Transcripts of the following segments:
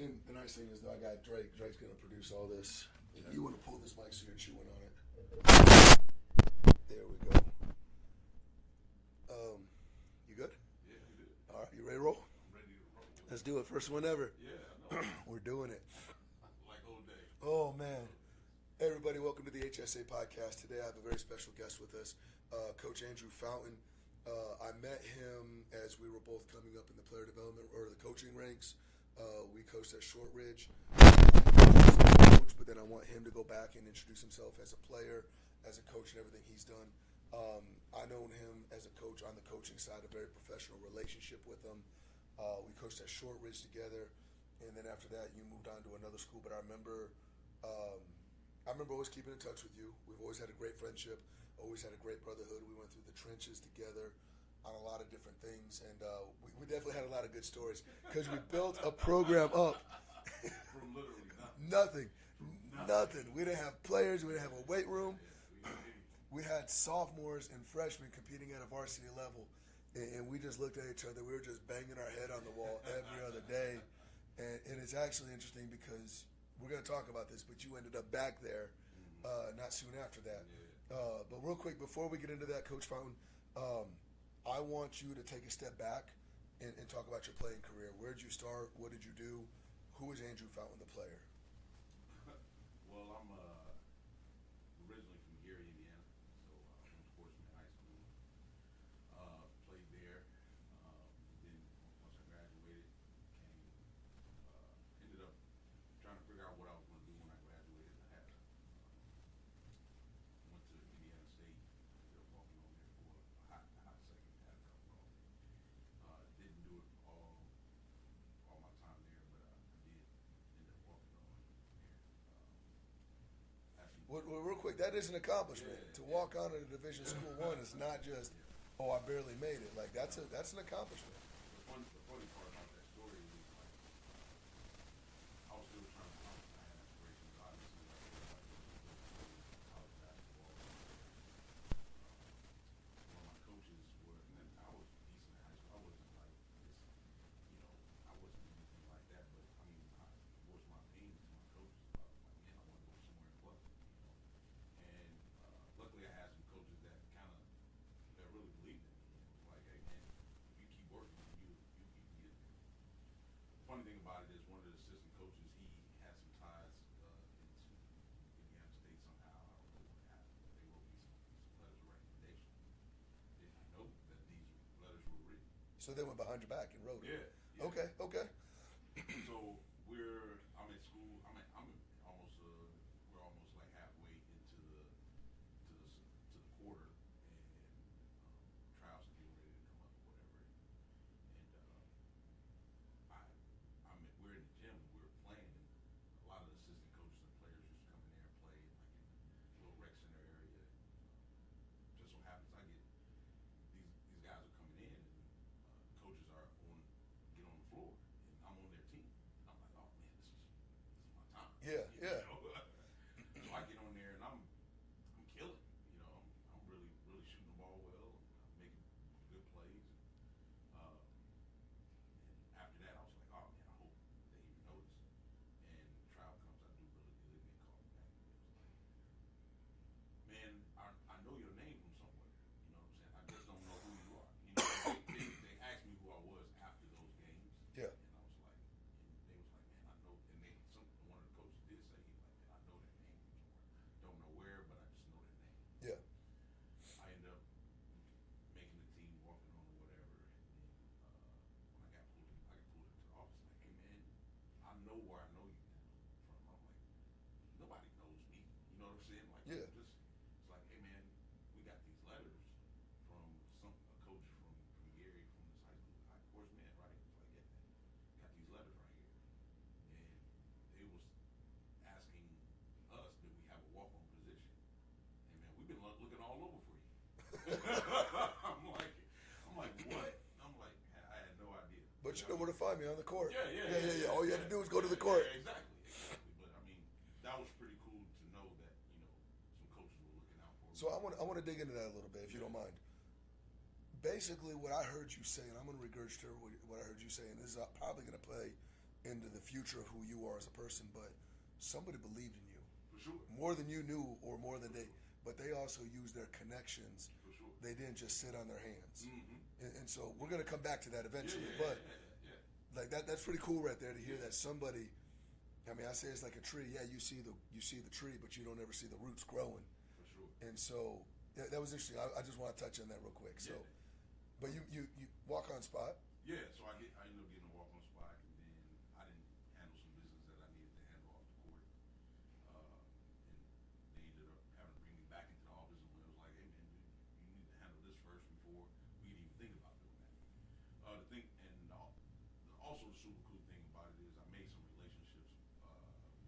And the nice thing is, though, I got Drake. Drake's going to produce all this. You want to pull this mic so you're chewing on it. There we go. You good? Yeah, I'm good. All right, you ready to roll? I'm ready to roll. Let's do it. First one ever. Yeah, I know. We're doing it. Like old day. Oh, man. Hey, everybody, welcome to the HSA podcast. Today I have a very special guest with us, Coach Andrew Fountain. I met him as we were both coming up in the player development or the coaching ranks. We coached at Shortridge. Coach, but then I want him to go back and introduce himself as a player, as a coach, and everything he's done. I known him as a coach on the coaching side, a very professional relationship with him. We coached at Shortridge together, and then after that, you moved on to another school. But I remember always keeping in touch with you. We've always had a great friendship, always had a great brotherhood. We went through the trenches together on a lot of different things, and we definitely had a lot of good stories because we built a program up From literally nothing. Nothing. We didn't have players. We didn't have a weight room. We had sophomores and freshmen competing at a varsity level, and we just looked at each other. We were just banging our head on the wall every other day, and it's actually interesting because we're going to talk about this, but you ended up back there not soon after that. But real quick, before we get into that, Coach Fountain, I want you to take a step back and talk about your playing career. Where did you start? What did you do? Who is Andrew Fountain, the player? Well, I'm originally from Gary, Indiana, so I went to Portsmouth High School. Played there. Then once I graduated, ended up trying to figure out what I was going to do when I graduated. I had went to Indiana State. Ended up walking on there for a hot second. Had a cup of coffee. Didn't do it all my time there, but I did end up walking on there. Well, real quick, that is an accomplishment. To walk on at a Division School I is not just, oh, I barely made it. Like that's an accomplishment. The funny part about that story is like I was still trying to. I had aspirations, obviously, like everybody was to college basketball. One of my coaches were, and I was decent in high school. I wasn't like this, I wasn't anything like that. But I mean, I voiced my opinion to my coaches about like, man, I want to go somewhere in Florida. And luckily, I had some coaches that really believed in me. It was like, hey man, if you keep working, you can get there. The funny thing about it is one of the assistant coaches, he had some ties into Indiana State somehow. I don't know what happened, but they wrote me some letters of recommendation. Didn't know that these letters were written. So they went behind your back and wrote it. Yeah. Okay. So I'm at school. We're almost like halfway into the quarter, and trials are getting ready to come up or whatever. And we're in the gym. We were playing. And a lot of the assistant coaches and players used to come in there and play like in the little rec center area. Just so happens I get these guys are coming in, and coaches get on the floor, and I'm on their team. I'm like, oh man, this is my time. Yeah. So I get on there and I'm killing. I'm really shooting the ball well. I'm making good plays. And after that, I was like, oh man, I hope they even notice. And trial comes, I do really good, and they call me back. And it was like, man, I know your name from somewhere. You know what I'm saying? I just don't know who you are. They asked me who I was after those games. Yeah. And I was like, and they was like, man, I know. And one of the coaches did say, he was like, man, I know that name from somewhere. Don't know where, but I just know that name. Yeah. I ended up making the team, walking on or whatever. And then when I got pulled into the office, like, hey man, I know where I know you now from. I'm like, nobody knows me. You know what I'm saying? Like, Yeah. it's like, hey man, we got these letters from a coach from Gary from this high school, Portsmouth, right? It's like, yeah, man, got these letters right here, and they was asking us, did we have a walk-on position? Hey man, we've been looking all over for you. I'm like, what? I'm like, I had no idea. But you know where to find me on the court. Yeah. All you had to do was go to the court. Yeah, exactly. But I mean, that was pretty cool to know that some coaches were looking out for me. So I want to dig into that a little bit, if you don't mind. Basically, what I heard you say, and I'm going to regurgitate what I heard you say, and this is probably going to play into the future of who you are as a person, but somebody believed in you For sure. more than you knew, or more than they. But they also used their connections. For sure. They didn't just sit on their hands. Mm-hmm. And so we're gonna come back to that eventually. Yeah. But like that's pretty cool right there to hear that somebody. I mean, I say it's like a tree. Yeah, you see the tree, but you don't ever see the roots growing. For sure. And so that was interesting. I just want to touch on that real quick. So, Yeah. but you walk on spot. Yeah, so I ended up getting a walk on spot, and then I didn't handle some business that I needed to handle off the court. And they ended up having to bring me back into the office, and it was like, hey man, you need to handle this first before we can even think about doing that. The thing, and also the super cool thing about it is I made some relationships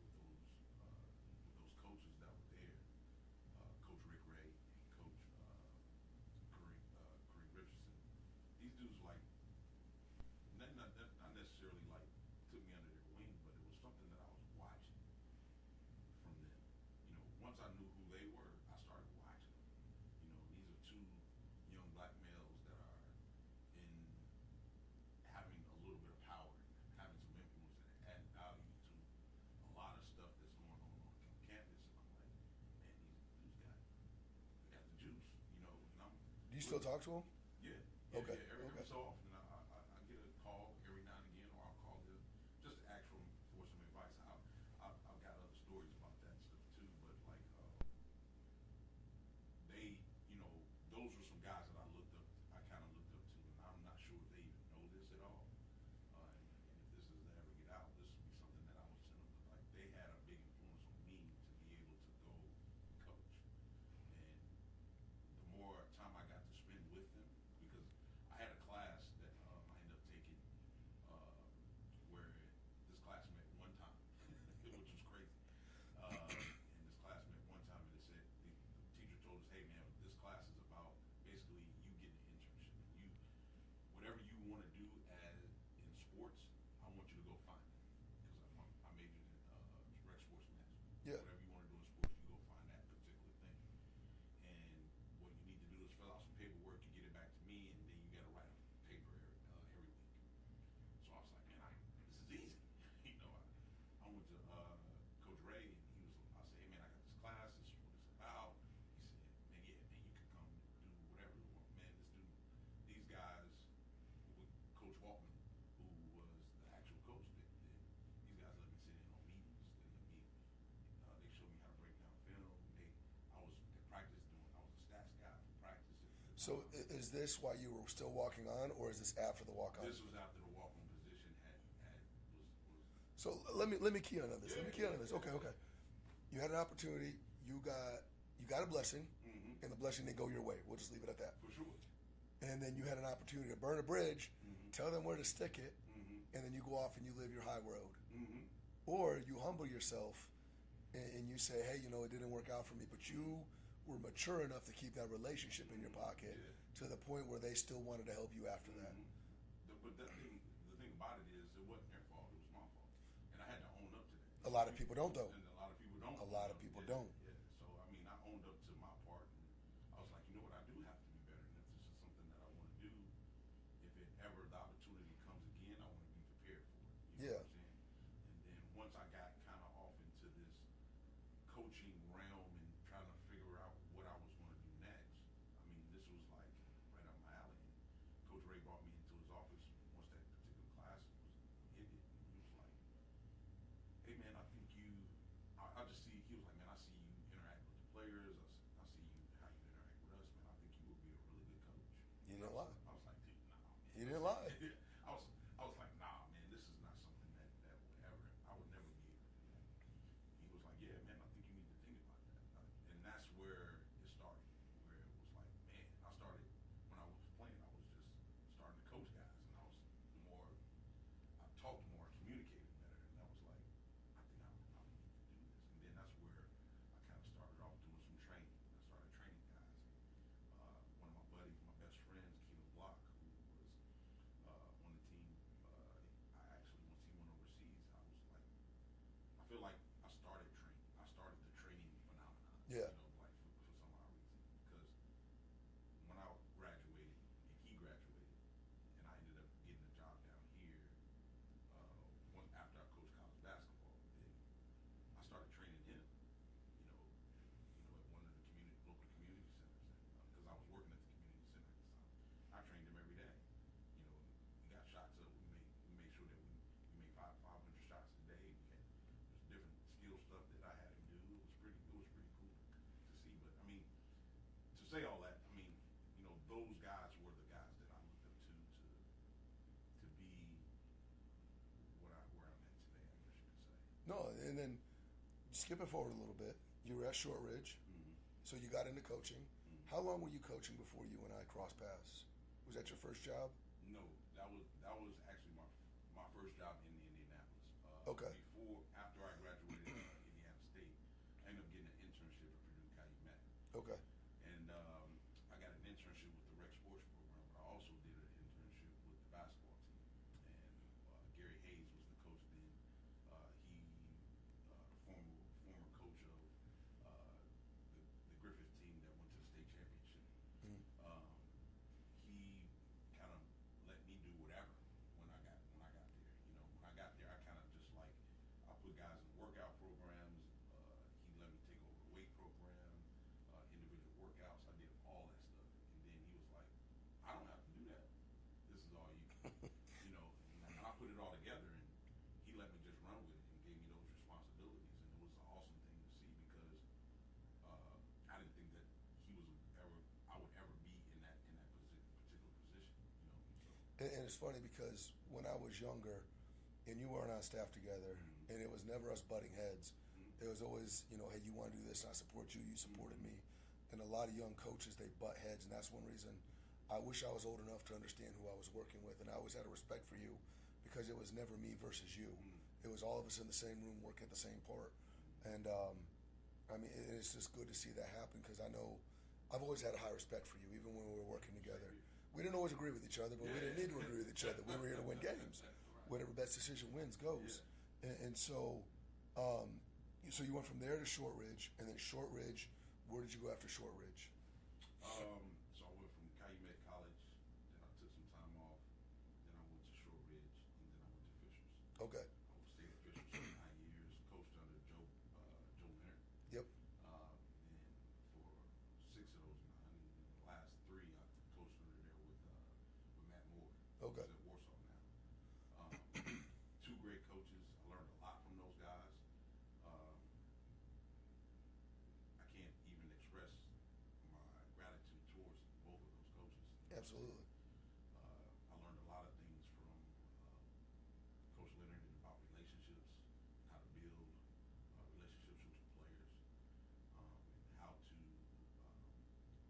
with those coaches that were there, Coach Rick Ray and Coach Kareem Richardson. These dudes like not necessarily like took me under their wing, but it was something that I was watching from them. You know, once I knew who they were, I started watching them. You know, these are two young black males that are in having a little bit of power, having some influence, and adding value to a lot of stuff that's going on campus. And I'm like, man, these dudes got the juice. You know, and I'm. Do you still talk to them? Yeah. Okay. Every Okay. so often, I get a call every now and again, or I'll call them just to ask them for some advice. I've got other stories about that stuff too, but like they, you know, those were some guys that I kind of looked up to, and I'm not sure if they even know this at all. And if this is to ever get out, this would be something that I would send them. But like they had a big influence on me to be able to go coach, and the more time I got to spend with them, because I had a class that I ended up taking where this class met one time, which was crazy. And this class met one time, and it said the teacher told us, "Hey man, this class is about basically you getting an internship. You whatever you want to do in sports, I want you to go find it because I majored in rec sports management. Yeah. Whatever you want to do in sports, you go find that particular thing. And what you need to do is fill out some paperwork, you get it back to me, and then you got to write a paper every week." So I was like, man, this is easy. You know, I went to Coach Ray, and I said, hey man, I got this class. This is what it's about. He said, man, yeah, man, you can come do whatever you want. Man, these guys, with Coach Waltman, who was the actual coach, these guys let me sit in on meetings. They showed me how to break down film. I was at practice I was a stats guy for practice. So is this why you were still walking on, or is this after the walk on? This was after the walk-on position was. So let me key on this. Yeah, Let me key on this. yeah. Okay. You had an opportunity. You got a blessing, Mm-hmm. and the blessing didn't go your way. We'll just leave it at that. For sure. And then you had an opportunity to burn a bridge, Mm-hmm. tell them where to stick it, Mm-hmm. and then you go off and you live your high road. Mm-hmm. Or you humble yourself and you say, hey, you know, it didn't work out for me, but you were mature enough to keep that relationship in your pocket to the point where they still wanted to help you after that. But the thing about it is, it wasn't their fault; it was my fault, and I had to own up to that. A lot of people don't, though. And a lot of people don't. A lot of people don't. Yeah. So I mean, I owned up to my part, and I was like, you know what, I do have to be better, and if this is something that I want to do, if it ever the opportunity comes again, I want to be prepared for it. You know Yeah. what I'm saying? And then once I got kind of off into this coaching realm and trying to figure out what I was going to do next, I mean, this was like right up my alley. And Coach Ray brought me into his office once that particular class was ended, and he was like, "Hey man, I think I just see." He was like, "Man, I see you interact with the players. I see you how you interact with us, man. I think you would be a really good coach." You didn't lie. I was like, "Dude, nah, man." You didn't lie. I was like, "Nah, man, this is not something that would ever. I would never be able to do that." He was like, "Yeah, man, I think you need to think about 500 shots a day. We had there's different skill stuff that I had him do. It was pretty cool to see. But I mean, to say all that, I mean, you know, those guys were the guys that I looked up to be where I'm at today, I guess you could say. No, and then skipping forward a little bit, you were at Shortridge, Mm-hmm. so you got into coaching. Mm-hmm. How long were you coaching before you and I crossed paths? Was that your first job? No, that was actually my first job in Indianapolis. Okay. After I graduated Indiana State, I ended up getting an internship at Purdue Calumet, Okay. and I got an internship with the rec sports program, but I also did an internship with the basketball team. And Gary Hayes was the coach then. He former coach of the Griffith team that went to the state championship. Mm. He kind of let me do whatever when I got there. You know, when I got there, I kind of just like I put guys in workout programs. He let me take over the weight program, individual workouts. I did all that stuff, and then he was like, "I don't have to do that. This is all you." You know, and I put it all together, and he let me just run with it and gave me those responsibilities, and it was an awesome thing to see because I didn't think that I would ever be in that particular position. You know, so. And it's funny because when I was younger, and you weren't on staff together, Mm-hmm. and it was never us butting heads. Mm-hmm. It was always, you know, hey, you want to do this, and I support you, you supported me. And a lot of young coaches, they butt heads, and that's one reason I wish I was old enough to understand who I was working with, and I always had a respect for you because it was never me versus you. Mm-hmm. It was all of us in the same room working at the same part. And I mean, it's just good to see that happen because I know I've always had a high respect for you, even when we were working together. We didn't always agree with each other, but we didn't need to agree with each other. We were here to win games. Whatever best decision wins goes. And so, so you went from there to Shortridge, and then Shortridge. Where did you go after Shortridge? So I went from Calumet College, then I took some time off, then I went to Shortridge, and then I went to Fishers. Okay. I stayed at Fishers for 9 years, coached under Joe Leonard. Yep. And for 6 of those 9, and the last 3 I coached under there with Matt Moore. Okay. He's at Warsaw now. 2 great coaches. I learned a lot from those guys. I can't even express my gratitude towards both of those coaches. Absolutely. I learned a lot of things from Coach Leonard about relationships, how to build relationships with your players, and how to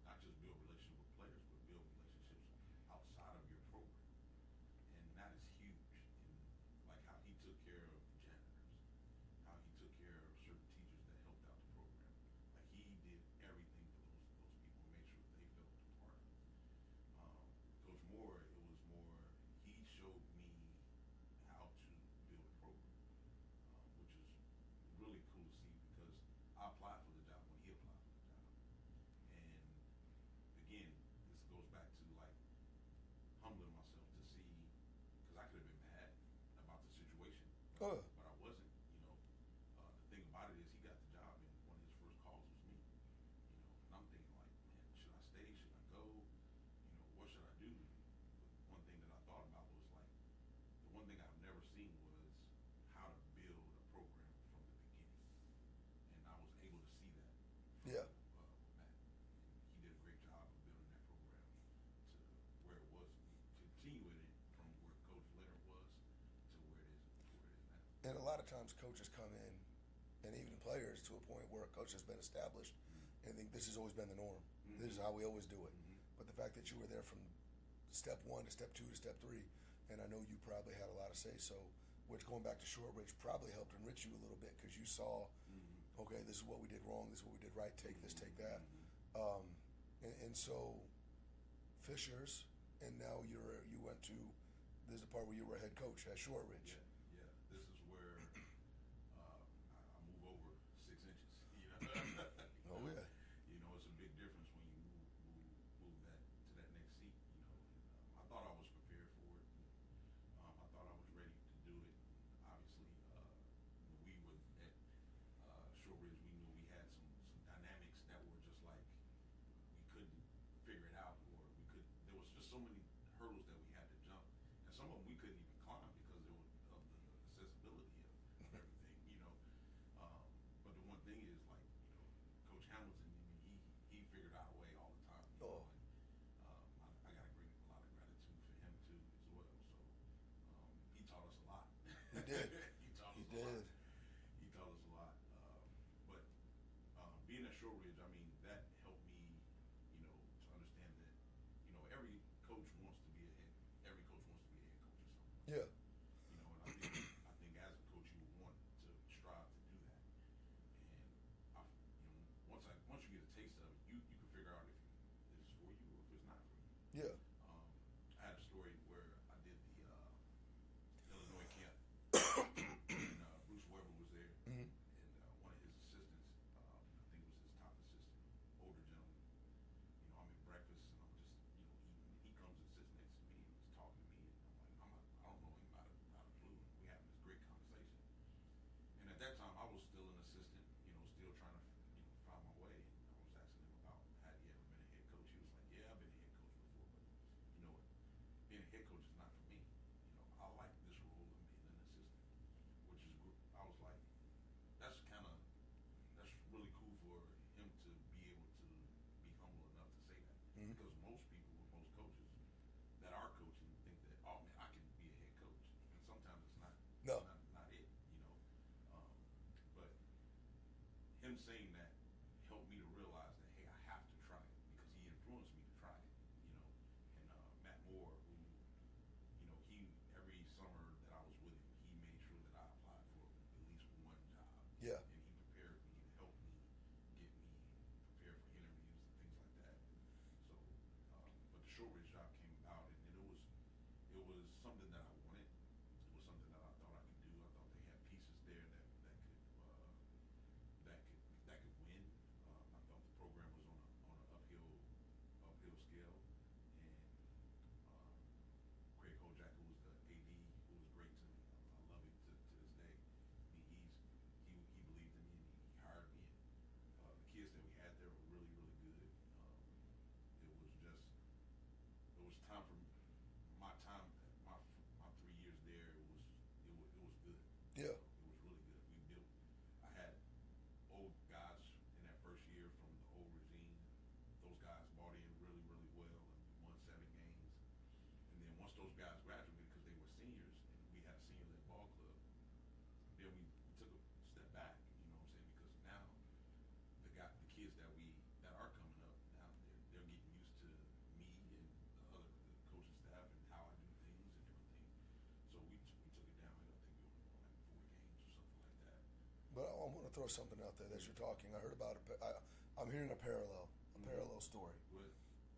not just build relationships with players, but build relationships outside of your program. And that is huge. And like how he took care of the janitors, how he took care of certain teachers that helped out the program. Like he did everything for those people and made sure they felt a part of it. Coach Moore, it was more, he showed me how to build a program, which is really cool to see because I applied for the job when he applied for the job. And again, this goes back to like humbling myself to see, because I could have been mad about the situation, Oh. but I wasn't. You know, the thing about it is he got the job, and one of his first calls was me. You know, and I'm thinking like, man, should I stay? Should I go? You know, what should I do? But one thing that I thought about was like, the one thing I've never seen was how to build a program from the beginning, and I was able to see that. Yeah. Matt. And he did a great job of building that program to where it was, continuing it from where Coach Leonard was to where it is now. And a lot of times coaches come in, and even players, to a point where a coach has been established and think this has always been the norm. This is how we always do it. But the fact that you were there from step 1 to step 2 to step 3, and I know you probably had a lot of say so, which going back to Shortridge probably helped enrich you a little bit because you saw, okay, this is what we did wrong, this is what we did right, take this, take that. And so Fishers, and now you went to, this is the part where you were a head coach at Shortridge. Yeah. This is where I move over 6 inches. You know? Oh, yeah. You know, it's a big difference when you move that to that next seat. You know, and, I thought I was prepared for it. I thought I was ready to do it. Obviously, when we were at Shortridge, we knew we had some dynamics that were just like we couldn't figure it out, or we could. There was just so many hurdles that we had to jump, and some of them we couldn't even climb because of thing is, like, Coach Hamilton, he figured out a way all the time. Oh. I got a lot of gratitude for him too as well. So he taught us a lot. He did. He taught He us a did. lot. He taught us a lot. But being at Short Ridge, I mean, that helped me, to understand that, every coach wants to be a head. Every coach wants to be a head coach or something. Yeah. And I think as a coach, you would want to strive to do that. And once you get a taste of it, you can figure out if it's for you or if it's not for you. Yeah. I had a story where I did the Illinois camp, and Bruce Weber was there, Mhm. and one of his assistants, I think it was his top assistant, older gentleman. I'm at breakfast and I'm just, eating. He comes and sits next to me and he's talking to me, and I'm like, I don't know him about a clue. And we having this great conversation. And at that time, I was still an assistant, still trying to, find my way. And I was asking him about, had he ever been a head coach? He was like, yeah, I've been a head coach before, but you know what? Being a head coach is not for me. I like this role of being an assistant, which is, I was like, that's really cool for him to be able to be humble enough to say that. Mhm. Because most people, most coaches that are coaching think that, oh man, I can be a head coach. And sometimes it's not, No. not it, but him saying that helped me to realize that, hey, I have to try it, because he influenced me to try it, and Matt Moore, who, he, every summer that I was with him, he made sure that I applied for at least one job. Yeah. And he prepared me and helped me get me prepared for interviews and things like that. So, but the Short Ridge job came about, and it was something that I wanted. It was something that I thought I could do. I thought they had pieces there that could win. I thought the program was on an uphill scale, and Craig Kojak, who was the AD, who was great to me. I love him to this day. I mean, he believed in me and he hired me. And, the kids that we had there were really, really good. It was time for my time. My 3 years there. It was good. Yeah. It was really good. I had old guys in that first year from the old regime. Those guys bought in really, really well and won 7 games. And then once those guys graduated, because they were seniors and we had a senior-led ball club, then we took a step back. You know what I'm saying? Because now the kids that are coming up now, they're getting used to me and the coaching staff and how I do things and everything. So we took it down. I think we only won like 4 games or something like that. But I want to throw something out there as you're talking. I heard about I'm hearing a parallel story. What?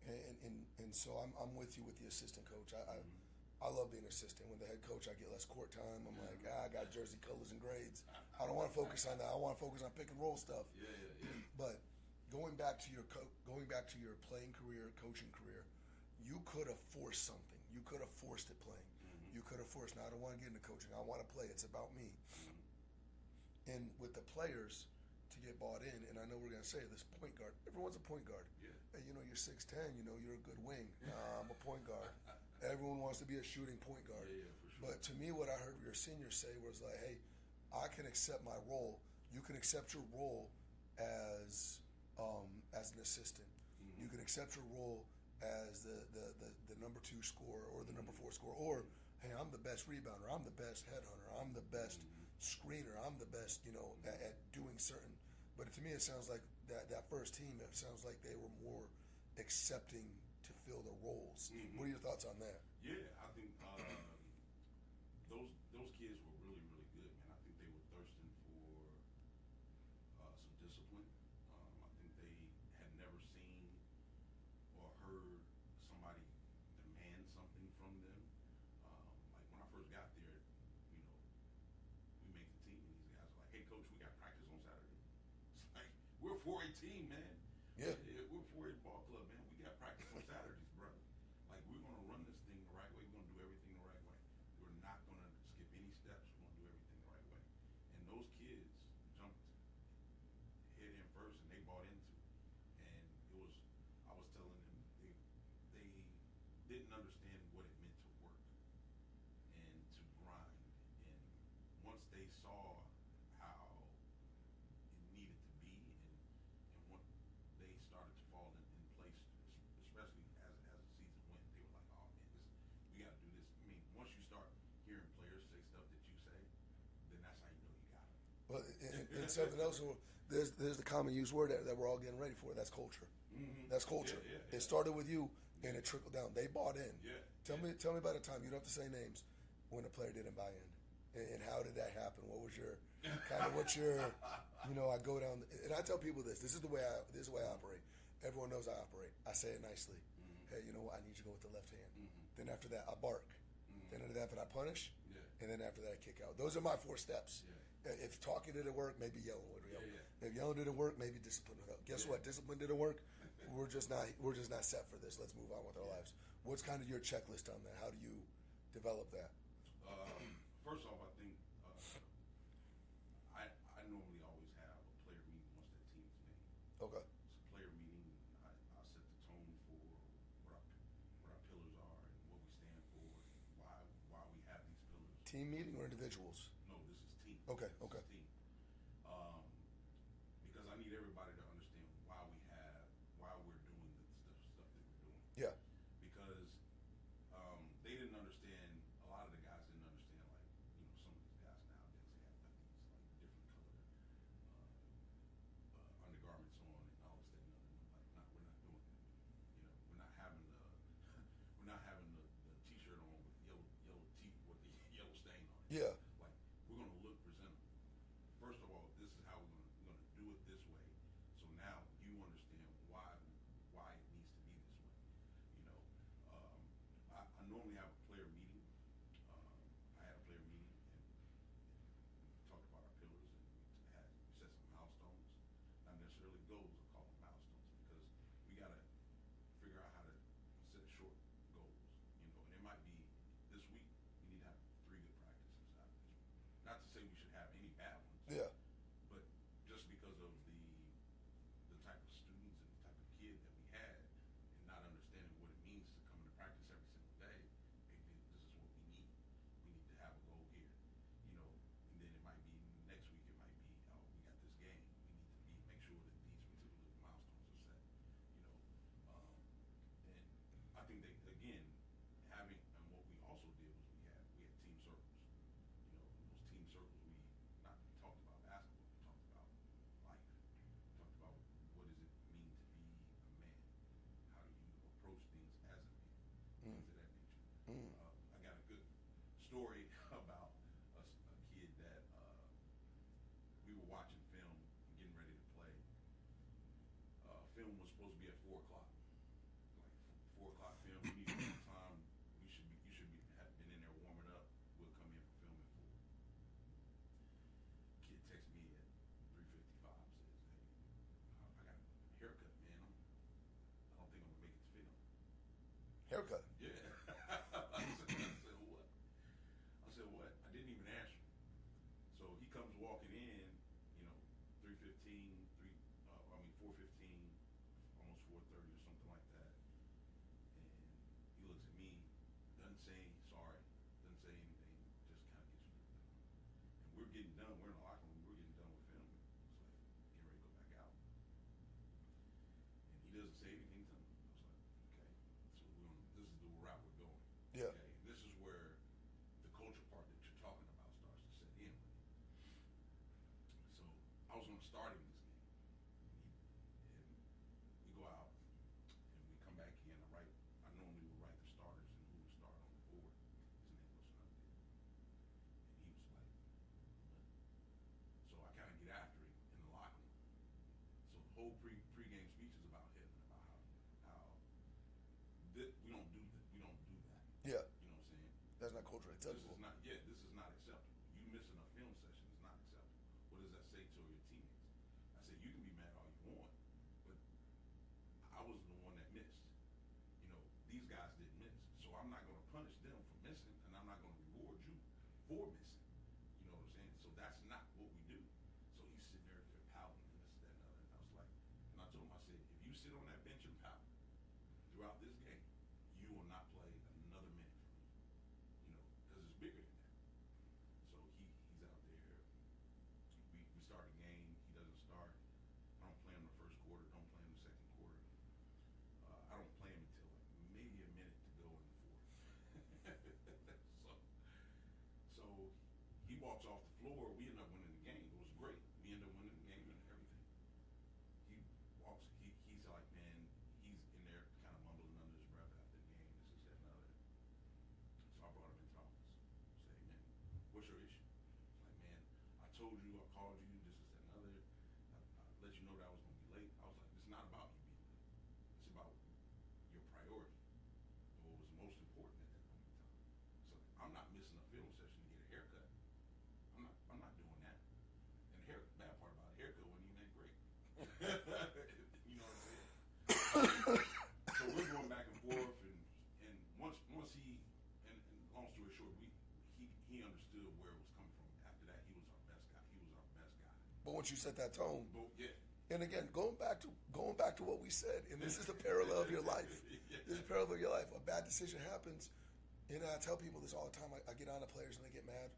And so I'm with you with the assistant coach. I love being an assistant. When the head coach, I get less court time. I'm like, I got jersey colors and grades. I don't want to focus on that. I want to focus on pick and roll stuff. Yeah. But going back to your playing career, coaching career, you could have forced something. You could have forced it playing. Mm-hmm. You could have forced. Now I don't want to get into coaching. I want to play. It's about me. Mm-hmm. And with the players to get bought in, and I know we're gonna say this point guard. Everyone's a point guard. Yeah. Hey, you're 6'10". You're a good wing. Nah, I'm a point guard. Everyone wants to be a shooting point guard. Yeah, for sure. But to me, what I heard your seniors say was like, hey, I can accept my role. You can accept your role as an assistant. Mm-hmm. You can accept your role as the number 2 scorer or the number 4 scorer, or hey, I'm the best rebounder. I'm the best headhunter. I'm the best screener. I'm the best, at doing certain. But to me, it sounds like that first team. It sounds like they were more accepting to fill the roles. Mm-hmm. What are your thoughts on that? Yeah, I think those kids were really, really good, man. I think they were thirsting for some discipline. I think they had never seen or heard somebody demand something from them. Like when I first got there, we make the team, and these guys are like, "Hey, coach, we got practice on Saturday." It's like, we're a 4A team, man. Yeah. We're a 4A ball club, man. We got practice on Saturdays, bro. Like, we're going to run this thing the right way. We're going to do everything the right way. We're not going to skip any steps. We're going to do everything the right way. And those kids jumped head in first, and they bought into it. And I was telling them, they didn't understand what it meant to work and to grind. And once they saw how it needed to and something else. There's the common used word that we're all getting ready for. That's culture. Mm-hmm. That's culture. Yeah. It started with you, and it trickled down. They bought in. Yeah. Tell me about a time, you don't have to say names, when a player didn't buy in, and how did that happen? What was your I go down, and I tell people this. This is the way I operate. Everyone knows I operate. I say it nicely. Mm-hmm. Hey, you know what? I need you to go with the left hand. Mm-hmm. Then after that, I bark. Mm-hmm. Then after that, I punish. Yeah. And then after that, I kick out. Those are my 4 steps. Yeah. If talking didn't work, maybe yelling would help. Yeah. If yelling didn't work, maybe discipline would help. Guess what? Discipline didn't work. We're just not set for this. Let's move on with our lives. What's kind of your checklist on that? How do you develop that? First off, I think I normally always have a player meeting once that team's made. Okay. It's a player meeting. I set the tone for what our pillars are and what we stand for, and why we have these pillars. Team meeting or individuals? No, this is team. Okay. This is team. Because I need everybody to understand why we're doing the stuff that we're doing. Yeah. Because they didn't understand. A lot of the guys didn't understand. Like some of these guys nowadays they have like these like different color undergarments on and all this thing. Like, no, we're not doing that. We're not having the t-shirt on with yellow tee with the yellow stain on it. Yeah. Like we're gonna look presentable. First of all, this is how we're gonna do it this way. So now you understand why it needs to be this way. I normally have a player meeting. I had a player meeting and we talked about our pillars and we set some milestones. Not necessarily goals, I call them milestones because we gotta figure out how to set short goals. And it might be this week we need to have 3 good practices out of this week. Not to say we should have any bad ones. Yeah. But just because of the type of students and the type of kid that we had, and not understanding what it means to come into practice every single day, this is what we need. We need to have a goal here, and then it might be next week. It might be, oh, we got this game. We need to make sure that these particular milestones are set. And I think that again, having and what we also did was we had team circles. Those team circles we not talked about basketball. We talked about life. We talked about what does it mean to be a man. How do you approach things as a man? Things of that nature. I got a good story about a kid that we were watching film and getting ready to play. Film was supposed to be at 4 o'clock. Like 4 o'clock film. We need more time. You should have been in there warming up. We'll come in for film at 4. Kid texts me at 3:55. Says, "Hey, I got a haircut, man. I don't think I'm gonna make it to film." Haircut. Yeah. I said, what? I said, what? I didn't even answer. So he comes walking in, 3:15, 4:15, almost 4:30 or something like that. And he looks at me, doesn't say sorry, doesn't say anything, just kind of gets stripped down. And we're getting done. We're in the locker room. We're getting done with filming. It's like getting ready to go back out. And he doesn't say anything to me. I was like, okay, so this is the route we're going. Yeah. Okay, this is where the culture part that you're talking about starts to set in with you. So I was going to start him this game. And we go out and we come back in. I normally would write the starters and who would start on the board. His name wasn't up there. And he was like, what? So I kind of get after him in the locker room. So the whole pre-game speech is about him and about how we don't do that. We don't do that. Yeah. You know what I'm saying? That's not culturally acceptable. This is not acceptable. You missing a film session is not acceptable. What does that say to your teammates? I said, you can be mad all you want, but I was the one that missed. These guys didn't miss. So I'm not going to punish them for missing, and I'm not going to reward you for missing. You know what I'm saying? So that's not what we do. So he's sitting there pouting and this, that, and the other. And I was like, and I told him, I said, if you sit on that bench and pout throughout this game, you will not play another minute for me. Because it's bigger than that. So he's out there. We start the game. He doesn't start. I don't play him the first quarter. Don't play him the second quarter. I don't play him until maybe a minute to go in the fourth. So he walks off the floor. We end up winning the game. It was great. We end up winning let you know that I was gonna be late. I was like, it's not about you being late. It's about your priority and what was most important at that point in time. So I'm not missing a film session to get a haircut. I'm not doing that. And the bad part about a haircut wasn't even that great. You know what I'm saying? So we're going back and forth, and once he, and long story short, he understood where it was coming from. After that, he was our best guy. He was our best guy. But once you set that tone, But yeah. and again, going back to what we said, and this is the parallel of your life. Yeah. This is the parallel of your life. A bad decision happens, and I tell people this all the time. I get on to players and they get mad,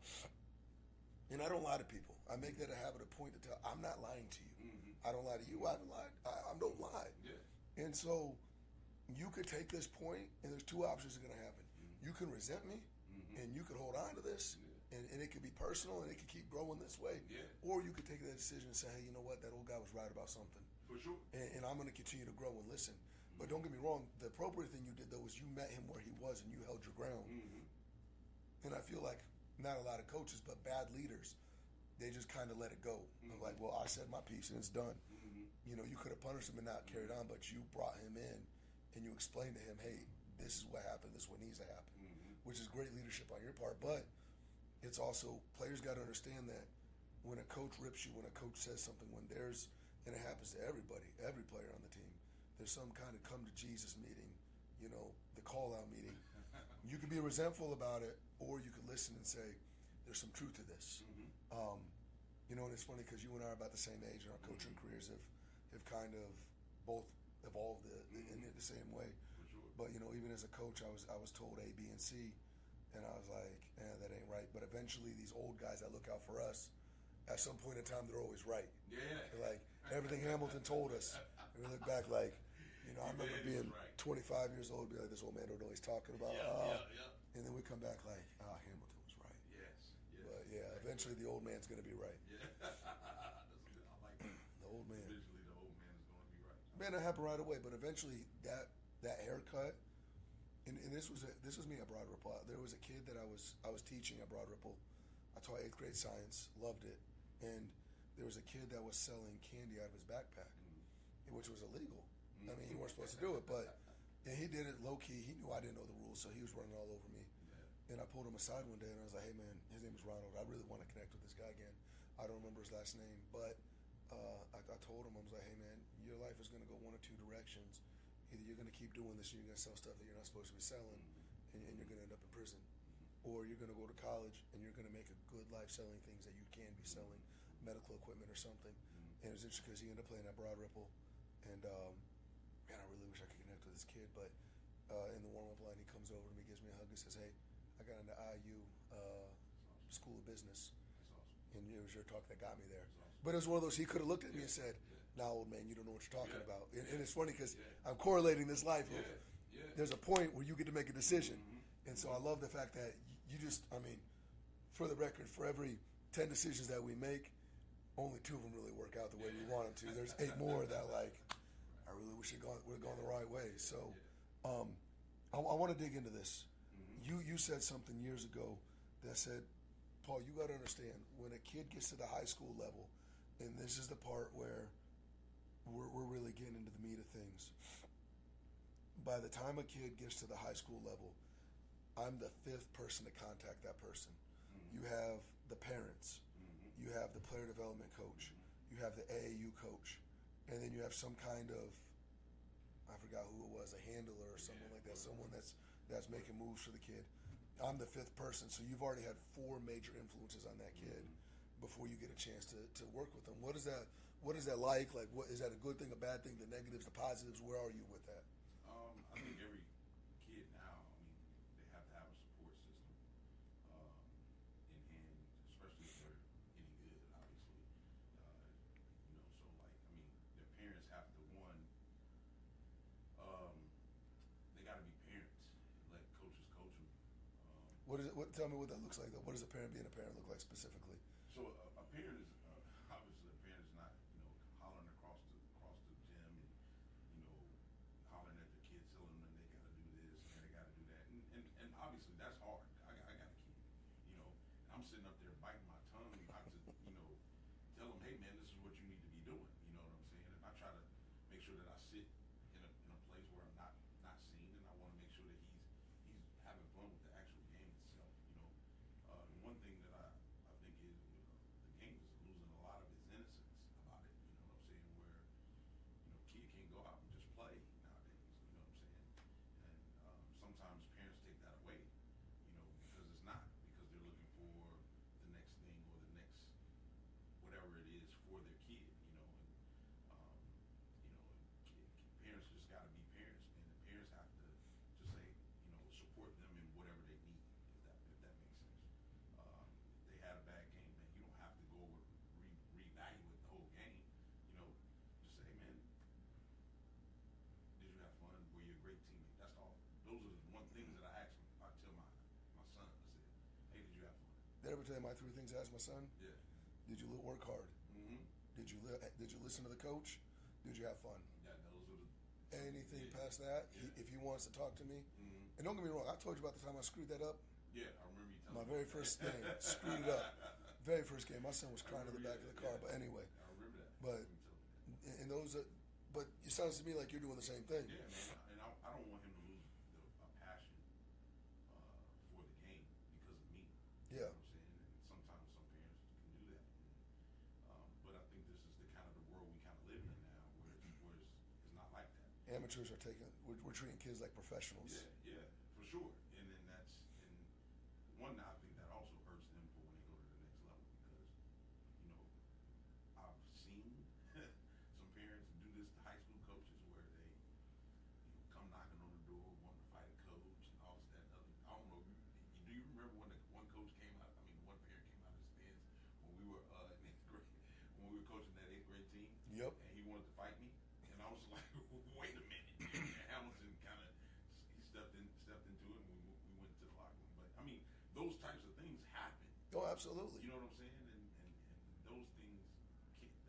and I don't lie to people. I make that a habit of point to tell. I'm not lying to you. I don't lie to you. I haven't lied. I don't lie. Yeah. And so you could take this point, and there's two options that are going to happen. You can resent me, and you could hold on to this, and it could be personal, and it could keep growing this way. Yeah. Or you could take that decision and say, hey, you know what? That old guy was right about something. For sure. And I'm going to continue to grow and listen. But don't get me wrong. The appropriate thing you did, though, was you met him where he was, and you held your ground. And I feel like not a lot of coaches, but bad leaders, they just kind of let it go. I'm like, well, I said my piece, and it's done. You know, you could have punished him and not carried on, but you brought him in, and you explained to him, hey, this is what happened. This is what needs to happen, which is great leadership on your part. But it's also, players got to understand that when a coach rips you, when a coach says something, when there's, and it happens to everybody, every player on the team, there's some kind of come to Jesus meeting, you know, the call out meeting. You could be resentful about it, or you could listen and say, there's some truth to this. You know, and it's funny because you and I are about the same age, and our coaching careers have kind of both evolved in the same way. For sure. But you know, even as a coach, I was told A, B, and C, and I was like, that ain't right. But eventually, these old guys that look out for us, at some point in time, they're always right. Yeah. They're like everything Hamilton told us, and we look back like, you know, I remember being 25 years old, be like, this old man don't know what he's talking about. Yeah. And then we come back like, Hamilton was right. Yes. But yeah, eventually the old man's going to be right. Yeah. I like that. The old man. Eventually, the old man is going to be right. Man, that happened right away. But eventually, that haircut, and this was me at Broad Ripple. There was a kid that I was teaching at Broad Ripple. I taught 8th grade science, loved it, and there was a kid that was selling candy out of his backpack, which was illegal. I mean, you weren't supposed to do it, but and he did it low key. He knew I didn't know the rules, so he was running all over me. And I pulled him aside one day, and I was like, "Hey, man, his name is Ronald. I really want to connect with this guy again. I don't remember his last name, but I told him, I was like, hey, man, your life is going to go one of two directions. Either you're going to keep doing this and you're going to sell stuff that you're not supposed to be selling, and you're going to end up in prison, or you're going to go to college and you're going to make a good life selling things that you can be selling, medical equipment or something." And it was interesting because he ended up playing at Broad Ripple, and man, I really wish I could connect with this kid. But in the warm-up line, he comes over to me, gives me a hug, and says, "Hey, I got into IU School of Business, and it was your talk that got me there." But it was one of those, he could have looked at me and said, "Nah, old man, you don't know what you're talking about." And it's funny because I'm correlating this life of there's a point where you get to make a decision. And so I love the fact that you just, I mean, for the record, for every 10 decisions that we make, only 2 of them really work out the way we want them to. There's 8 more that, like, I really wish we'd gone the right way. So I want to dig into this. You said something years ago that said, Paul, you got to understand, when a kid gets to the high school level, and this is the part where we're really getting into the meat of things. By the time a kid gets to the high school level, I'm the 5th person to contact that person. You have the parents. You have the player development coach. You have the AAU coach. And then you have some kind of, I forgot who it was, a handler or someone like that, someone that's making moves for the kid. I'm the 5th person, so you've already had 4 major influences on that kid before you get a chance to work with them. What is that like? Like, what is that, a good thing, a bad thing, the negatives, the positives? Where are you with that? I think every kid now, I mean, they have to have a support system in hand, especially if they're getting good, obviously. You know, so like, I mean, their parents have to, one, they got to be parents, let coaches coach them. Tell me what that looks like, though. What does a parent being a parent look like specifically? So a parent is, obviously a parent is not, you know, hollering across the gym and, you know, hollering at the kids, telling them they got to do this and they got to do that. And obviously that's hard. I got a kid, you know, and I'm sitting up there biting my tongue. I have to, you know, tell them, hey man, this is what you need to be doing. You know what I'm try to make sure that I sit in a place where I'm not seen, and I want to make sure that he's having fun with the actual game itself. And one thing that I think is the game is losing a lot of its innocence about it. You know what I'm saying? Where kid can't go out and just play nowadays. You know what I'm saying? And sometimes parents take that away. Because it's not, because they're looking for the next thing or the next whatever it is for their kid. Parents just got to be parents, man. The parents have to just say, support them in whatever they need, if that makes sense. If they had a bad game, man, you don't have to go over reevaluate the whole game. Just say, hey, man, did you have fun? Were you a great teammate? That's all. Those are the one things that I tell my son. I said, hey, did you have fun? Did I ever tell you my 3 things I asked my son? Yeah. Did you work hard? Mm-hmm. Did you listen to the coach? Did you have fun? Yeah, those are the. Anything Yeah. past that, Yeah. if he wants to talk to me, Mm-hmm. and don't get me wrong, I told you about the time I screwed that up. Yeah, I remember you telling My me very about first that. game, screwed it up. Very first game, my son was crying in the back of the car. Yeah. But anyway, I remember that. But- You told me that. and those, but it sounds to me like you're doing the same thing. Yeah, man, and I don't want him to lose a passion for the game because of me. You Yeah. know what I'm saying? And sometimes some parents can do that. But I think this is the kind of the world we kind of live in now, where it's not like that. Amateurs are we're treating kids like professionals. Yeah, for sure. And then one, I think that also hurts them for when they go to the next level because, I've seen some parents do this to high school coaches where they, come knocking on the door, wanting to fight a coach and all this, that, and other. I don't know. Do you remember when one coach came out? I mean, one parent came out of the stands when we were in 8th grade, when we were coaching that 8th grade team. Yep. And he wanted to fight me, and I was like, wait a minute. And Hamilton kind of stepped into it, and we went to the locker room. But I mean, those types of things happen. Oh, absolutely. You know what I'm saying? And those things,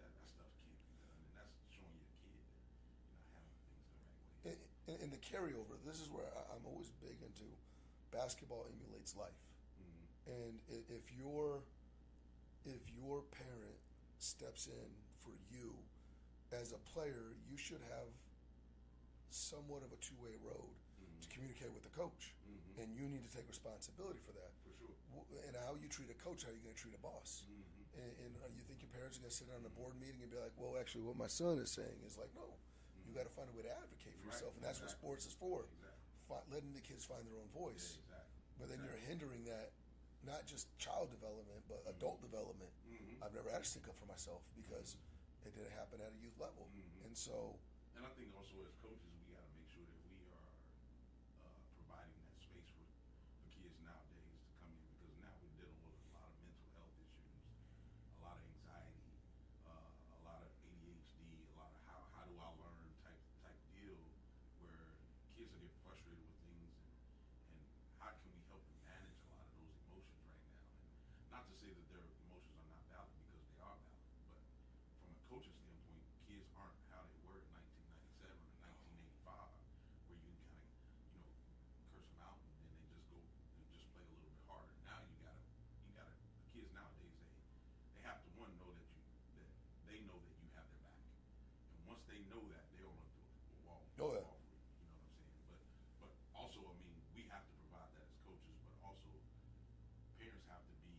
that stuff can't be done, and that's showing your kid that handling things the right way. And the carryover. This is where I'm always big into. Basketball emulates life, and if your parent steps in for you as a player, you should have somewhat of a two-way road to communicate with the coach, and you need to take responsibility for that. For sure. And how you treat a coach, how you going to treat a boss. And you think your parents are going to sit down in a board meeting and be like, well, actually, what my son is saying is like, no, you got to find a way to advocate for yourself, and that's what sports is for. Letting the kids find their own voice. Yeah, exactly. But then you're hindering that, not just child development, but adult development. I've never had to stick up for myself because it didn't happen at a youth level. And so, And I think also as coaches, we got to make sure that we are providing that space for kids nowadays to come in, because now we're dealing with a lot of mental health issues, a lot of anxiety, a lot of ADHD, a lot of how do I learn type deal, where kids are getting frustrated with things, and how can we help them manage a lot of those emotions right now? And not to say that their emotions are not valid, because they are valid, but from a coach's standpoint, kids aren't how they were in 1997 or 1985, where you can kind of, curse them out and then they just go and just play a little bit harder. Now you gotta, the kids nowadays, they have to, one, know that they know that you have their back. And once they know that, they'll run through a wall. Oh, yeah. Wall for you, you know what I'm saying? But also, I mean, we have to provide that as coaches, but also parents have to be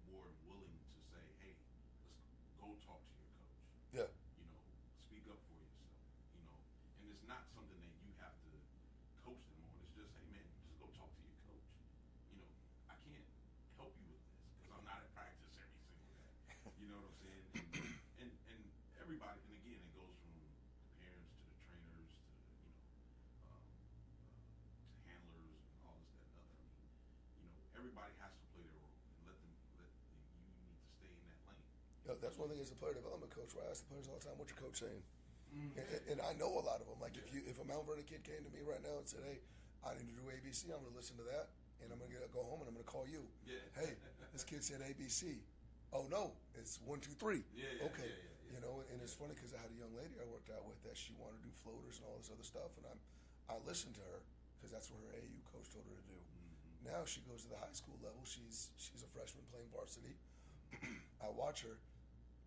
more willing to say, hey, let's go talk to your coach. yeah. Speak up for yourself, and it's not something that you have to coach them on. It's just, hey, man, just go talk to your coach. I can't help you with this because I'm not at practice every single day. You know what I'm saying? And everybody, and again, it goes from the parents to the trainers to handlers and all this, that, and other. I mean, everybody has to play their role, and you need to stay in that lane. Yeah, that's one thing as a player development coach, where I ask the players all the time, what's your coach saying? And I know a lot of them. Like if a Mount Vernon kid came to me right now and said, hey, I need to do ABC, I'm going to listen to that, and I'm going to go home and I'm going to call you. Yeah. Hey, this kid said ABC. Oh, no, it's 1, 2, 3. Yeah, okay. yeah. And it's funny because I had a young lady I worked out with that she wanted to do floaters and all this other stuff, and I listened to her because that's what her AU coach told her to do. Now she goes to the high school level. She's a freshman playing varsity. I watch her.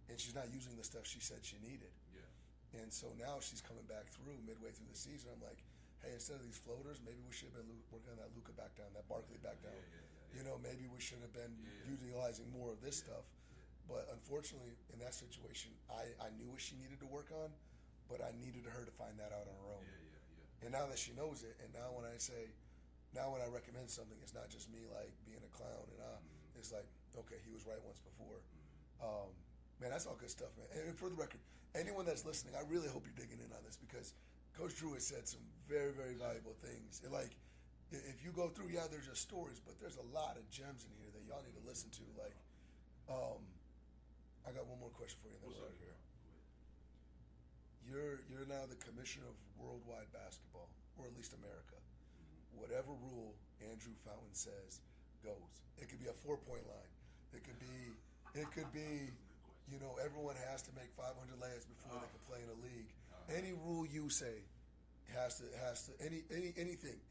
and she's not using the stuff she said she needed. Yeah. And so now she's coming back through midway through the season. I'm like, hey, instead of these floaters, maybe we should have been working on that Luka back down, that Barkley back down. You know, maybe we should have been utilizing more of this stuff. But unfortunately, in that situation, I knew what she needed to work on, but I needed her to find that out on her own. And now that she knows it, and now when I recommend something, it's not just me like being a clown, and it's like, okay, he was right once before. Man, that's all good stuff, man. And for the record, anyone that's listening, I really hope you're digging in on this, because Coach Drew has said some very, very valuable things. And like, if you go through, there's just stories, but there's a lot of gems in here that y'all need to listen to. Like, I got one more question for you, and then we're out of here. You're now the commissioner of worldwide basketball, or at least America. Whatever rule Andrew Fountain says goes. It could be a 4-point line. It could be, you know, everyone has to make 500 layups before they can play in a league. Any rule you say has to anything.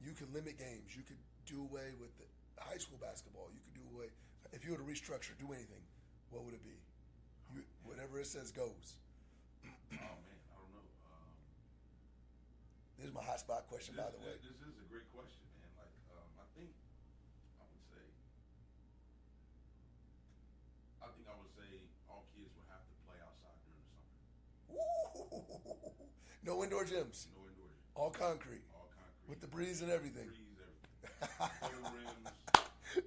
You can limit games. You could do away with the high school basketball. You could do away, if you were to restructure, do anything, what would it be? Whatever it says goes. Oh man, I don't know. This is my hot spot question, by the way. This is a great question, man. Like, I think I would say all kids would have to play outside during the summer. Ooh. No indoor gyms. No indoor gyms. All concrete. All concrete. With the breeze and everything. Double rims.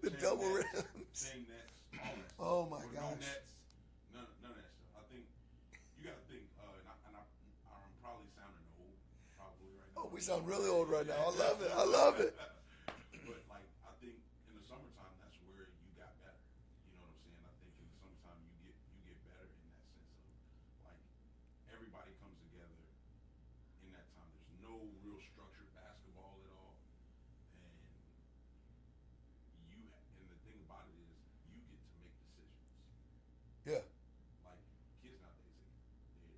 The double rims. Chain nets. All that. Oh my Or gosh. No nets. None of that stuff. I think you got to think, and I'm probably sounding old, probably right now. Oh, we sound really old right now. I love it. I love it. But like, I think in the summertime, that's where you got better. You know what I'm saying? I think in the summertime, you get better in that sense of like everybody comes together in that time. There's no real structured basketball at all, and the thing about it is you get to make decisions. Yeah. Like kids nowadays,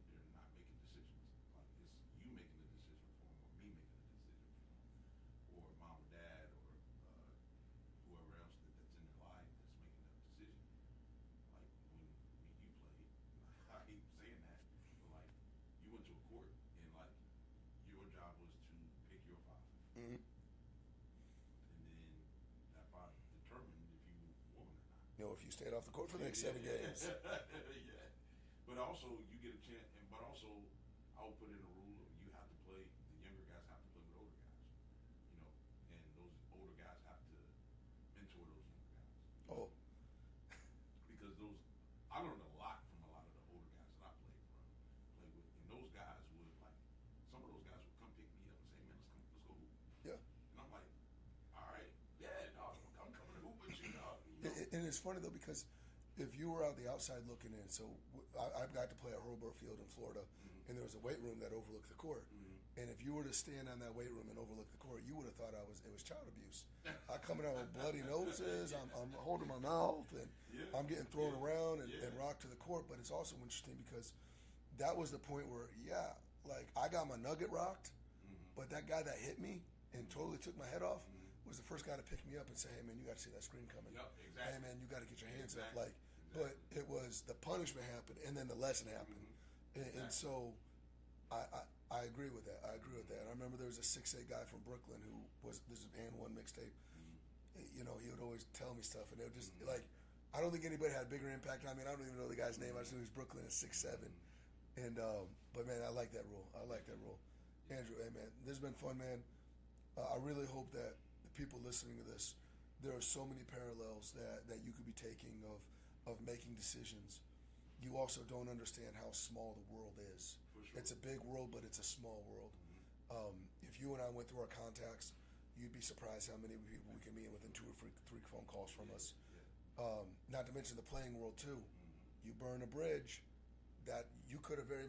they're not making decisions. Like it's you making a decision for them, or me making a decision for them, or mom or dad, or whoever else that's in their life that's making that decision. Like when me and you played, I hate saying that, but like you went to a court and like your job was to pick your five. Mm-hmm. And then that five determined if you won or not. You know, if you stayed off the court for the next 7 games. Yeah. But also you get a chance, but also I would put in a rule of you have to play, the younger guys have to play with older guys. You know, and those older guys have to mentor those younger guys. Oh. Because I learned a lot from a lot of the older guys that I played with. And those guys would like, some of those guys would come pick me up and say, man, let's go hoop. Yeah. And I'm like, all right, yeah, dog, I'm coming to hoop with you, dog. You know? And it's funny though, because if you were out the outside looking in, so I've got to play at Hurlburt Field in Florida, and there was a weight room that overlooked the court. And if you were to stand on that weight room and overlook the court, you would have thought it was child abuse. I coming out with bloody noses, I'm holding my mouth, and I'm getting thrown around and rocked to the court. But it's also interesting because that was the point where, like I got my nugget rocked, but that guy that hit me and totally took my head off was the first guy to pick me up and say, hey man, you got to see that screen coming. Yep, exactly. Hey man, you got to get your hands up. Like, but it was the punishment happened and then the lesson happened. And so I agree with that. I agree with that. And I remember there was a 6'8" guy from Brooklyn who was, this is And One mixtape. You know, he would always tell me stuff, and it would just like, I don't think anybody had a bigger impact on me. And I don't even know the guy's name. I just knew he was Brooklyn at 6'7". And but man, I like that rule. Andrew, hey man, this has been fun, man. I really hope that the people listening to this, there are so many parallels that you could be taking of making decisions. You also don't understand how small the world is. For sure. It's a big world, but it's a small world. If you and I went through our contacts, you'd be surprised how many people we can meet within 2 or 3 phone calls from us. Not to mention the playing world too. You burn a bridge that you could have very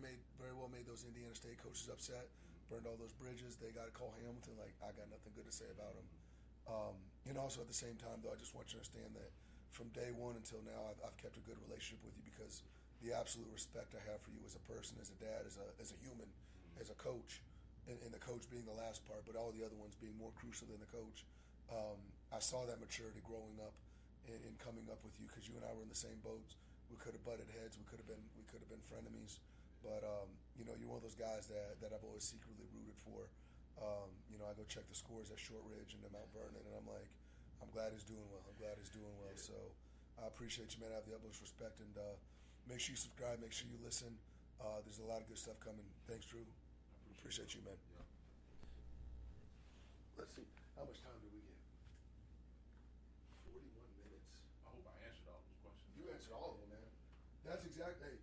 well made those Indiana State coaches upset. Burned all those bridges. They got to call Hamilton like, I got nothing good to say about him. And also at the same time though, I just want you to understand that from day one until now, I've kept a good relationship with you because the absolute respect I have for you as a person, as a dad, as a human, as a coach, and the coach being the last part, but all the other ones being more crucial than the coach. I saw that maturity growing up and coming up with you because you and I were in the same boats we could have butted heads. We could have been frenemies. But you know, you're one of those guys that I've always secretly rooted for. You know, I go check the scores at Shortridge and at Mount Vernon, and I'm like, I'm glad he's doing well. I'm glad he's doing well. So I appreciate you, man. I have the utmost respect, and make sure you subscribe. Make sure you listen. There's a lot of good stuff coming. Thanks, Drew. Appreciate you, man. Yeah. Let's see. How much time do we get? 41 minutes. I hope I answered all those questions. You answered all of them, man. That's exactly. Hey,